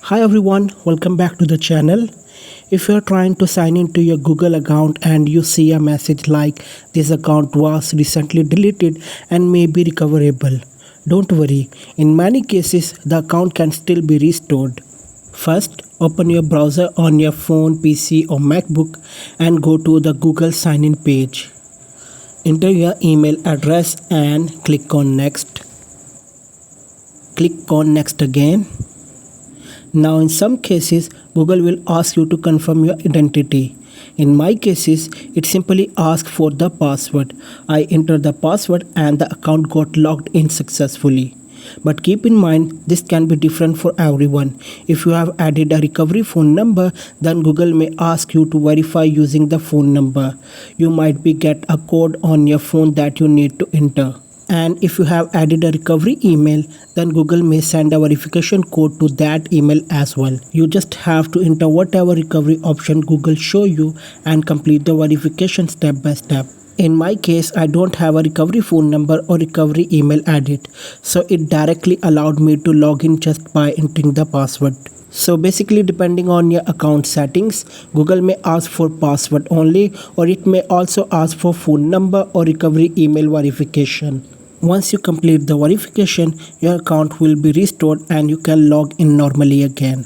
Hi everyone, welcome back to the channel. If you're trying to sign into your Google account and you see a message like this account was recently deleted and may be recoverable, don't worry. In many cases, the account can still be restored. First, open your browser on your phone, PC or MacBook and go to the Google sign in page. Enter your email address and click on next. Click on next again. Now in some cases, Google will ask you to confirm your identity. In my cases, it simply asks for the password. I entered the password and the account got logged in successfully. But keep in mind, this can be different for everyone. If you have added a recovery phone number, then Google may ask you to verify using the phone number. You might get a code on your phone that you need to enter. And if you have added a recovery email, then Google may send a verification code to that email as well. You just have to enter whatever recovery option Google show you and complete the verification step by step. In my case, I don't have a recovery phone number or recovery email added, so it directly allowed me to log in just by entering the password. So basically, depending on your account settings, Google may ask for password only, or it may also ask for phone number or recovery email verification. Once you complete the verification, your account will be restored and you can log in normally again.